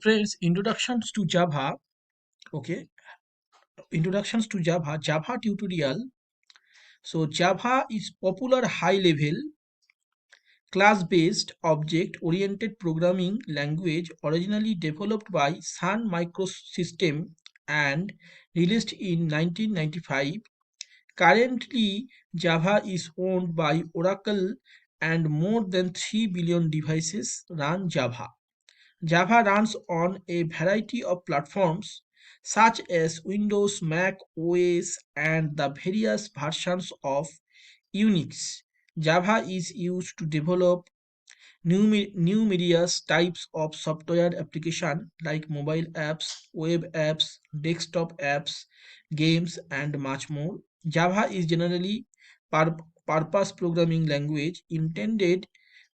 Friends, introductions to Java. Okay, introductions to Java tutorial. So Java is popular high level class based object oriented programming language originally developed by Sun Microsystem and released in 1995. Currently, Java is owned by Oracle and more than 3 billion devices run Java. Java runs on a variety of platforms such as Windows, Mac OS, and the various versions of Unix. Java is used to develop numerous types of software application like mobile apps, web apps, desktop apps, games, and much more. Java is generally pur- purpose programming language intended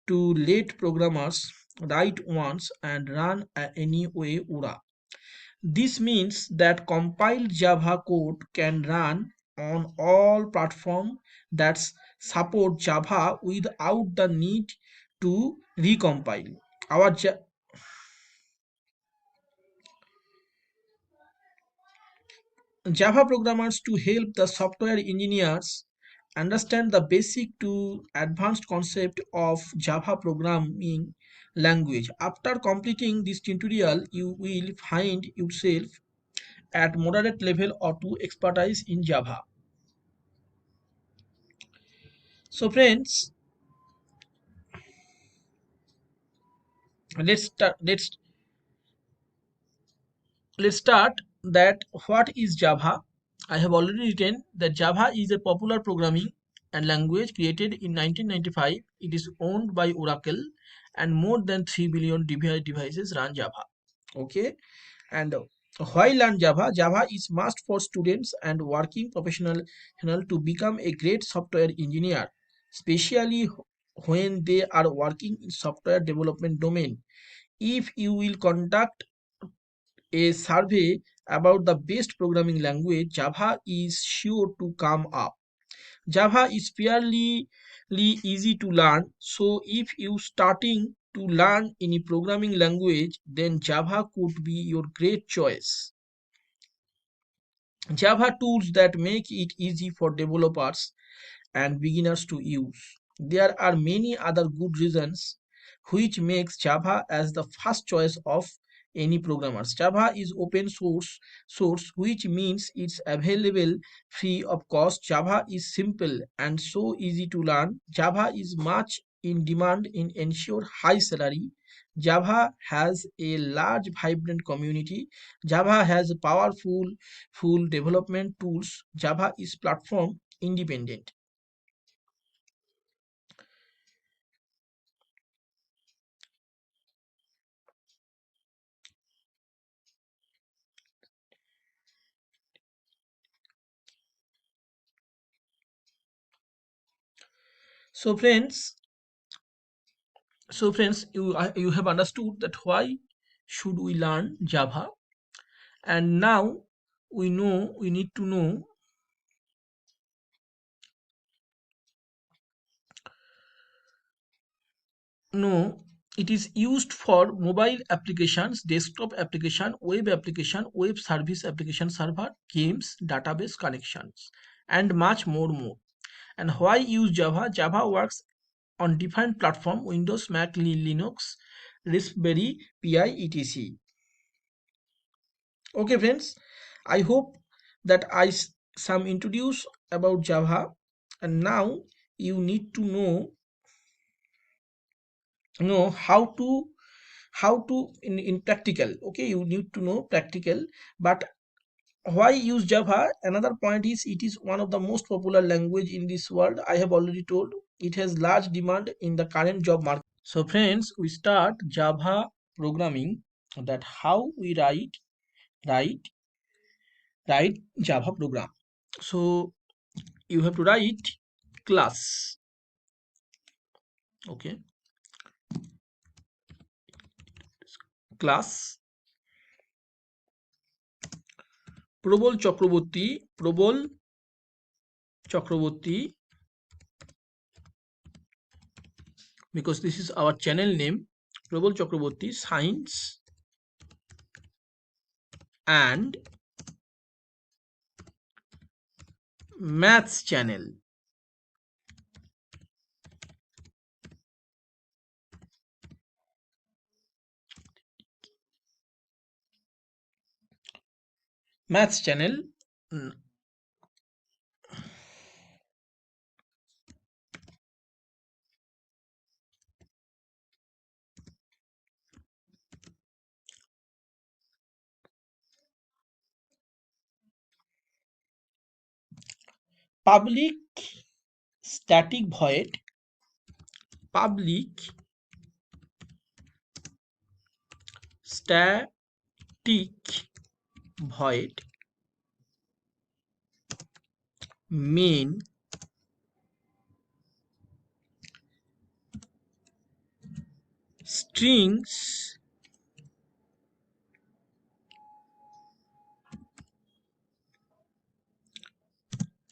to let programmers write once and run any way ura. This means that compiled Java code can run on all platforms that support Java without the need to recompile. Our Java programmers to help the software engineers understand the basic to advanced concept of Java programming language. After completing this tutorial, you will find yourself at moderate level or to expertise in Java. So friends, let's start, let's start that what is Java. I have already written that Java is a popular programming and language created in 1995. It is owned by Oracle and more than 3 billion devices run Java. Okay, and why learn Java? Java is must for students and working professional to become a great software engineer, especially when they are working in software development domain. If you will conduct a survey about the best programming language, Java is sure to come up. Java is fairly easy to learn, so if you starting to learn any programming language, then Java could be your great choice. Java tools that make it easy for developers and beginners to use. There are many other good reasons which makes Java as the first choice of any programmers. Java is open source which means it's available free of cost. Java is simple and so easy to learn. Java is much in demand in ensure high salary. Java has a large vibrant community. Java has powerful full development tools. Java is platform independent. So friends, you have understood that why should we learn Java, and now we need to know it is used for mobile applications, desktop application, web service application server, games, database connections, and much more. And why use Java? Java works on different platform Windows, Mac, Linux, Raspberry Pi, etc. Okay, friends, I hope that some introduce about Java, and now you need to know how to in practical. Okay, you need to know practical, but why use Java? Another point is it is one of the most popular language in this world. I have already told it has large demand in the current job market. So friends, we start Java programming, that how we write write Java program. So you have to write class. Okay, class প্রবল চক্রবর্তী প্রবল Chakraborty because this is our channel name, প্রবল Chakraborty science and maths channel. Maths channel. mm, public static void, public static void main strings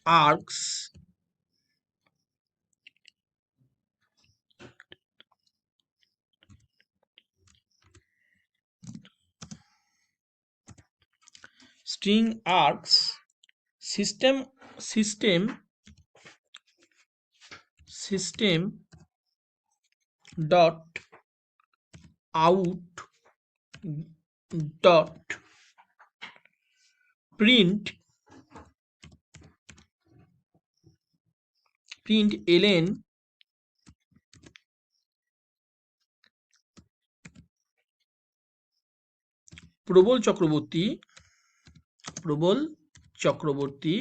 args string args system system dot out dot print ln প্রবল Chakraborty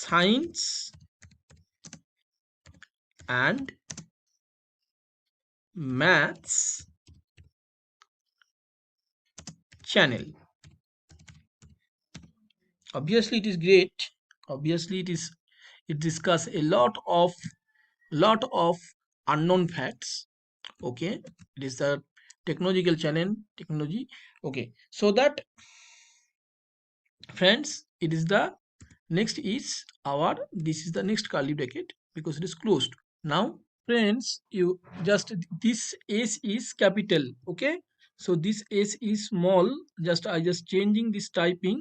science and maths channel. Obviously it is great. Obviously it discuss a lot of unknown facts. Okay, it is the technological channel technology. Okay, so that friends, it is the next is our, this is the next curly bracket because it is closed now. Friends, you just, this s is capital. Okay, so this s is small, just I just changing this typing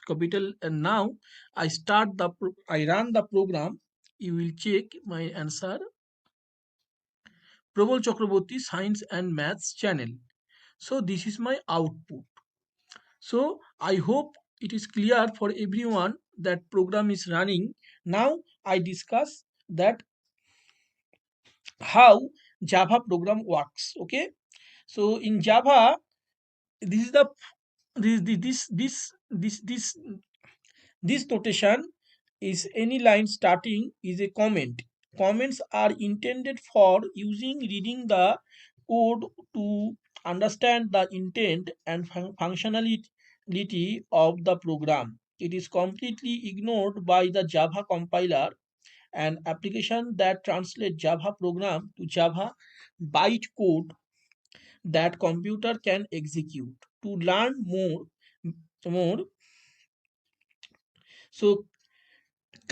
capital, and now I start the I run the program. You will check my answer. প্রবল Chakraborty science and maths channel. So this is my output. So I hope it is clear for everyone that program is running. Now I discuss that how Java program works. Okay, so in Java, this is the this notation is any line starting is a comment. Comments are intended for using reading the code to understand the intent and functionality of the program. It is completely ignored by the Java compiler. An application that translates Java program to Java bytecode that computer can execute. To learn more, so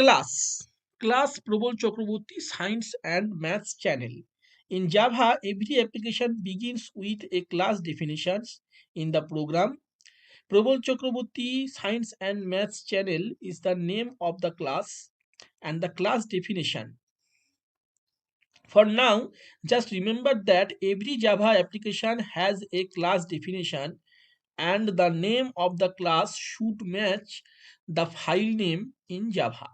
class প্রবল Chakraborty science and maths channel. In Java, every application begins with a class definitions in the program. প্রবল Chakraborty science and maths channel is the name of the class and the class definition. For now, just remember that every Java application has a class definition and the name of the class should match the file name in Java.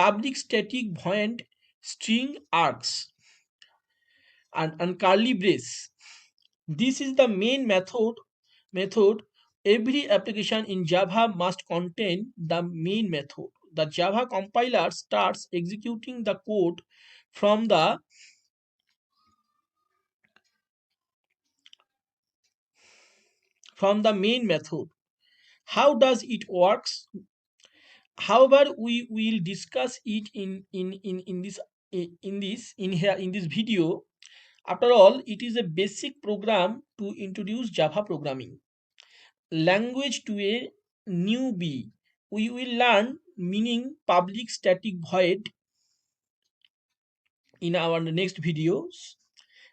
Public static void string args and curly brace. This is the main method. Every application in Java must contain the main method. The Java compiler starts executing the code from the main method. How does it works? However, we will discuss it in this video. After all, it is a basic program to introduce Java programming language to a newbie. We will learn meaning public static void in our next videos.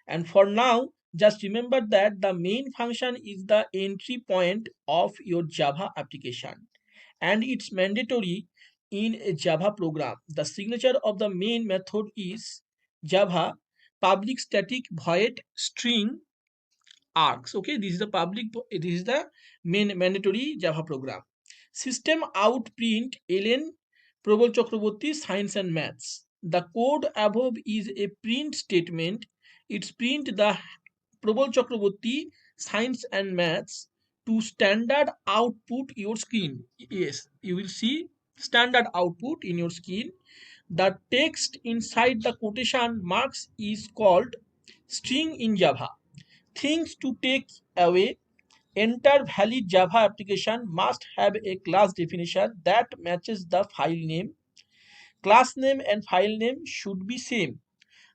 And for now, Just remember that the main function is the entry point of your Java application, and it's mandatory in a Java program. The signature of the main method is Java public static void string args. Okay, this is the this is the main mandatory Java program. System out print ln Prabal Chakraborty science and maths. The code above is a print statement. It's print the Prabal Chakraborty science and maths to standard output your screen. Yes, you will see standard output in your screen. The text inside the quotation marks is called string in Java. Things to take away: enter valid Java application must have a class definition that matches the file name. Class name and file name should be same.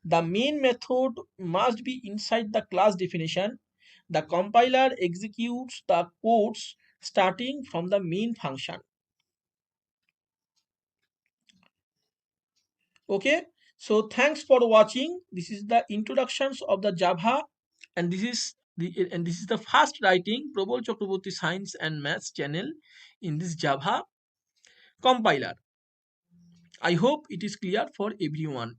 The main method must be inside the class definition. The compiler executes the codes starting from the main function. Okay, so thanks for watching. This is the introductions of the Java, and this is the fast writing Prabal Chakraborty Science and Maths channel in this Java compiler. I hope it is clear for everyone.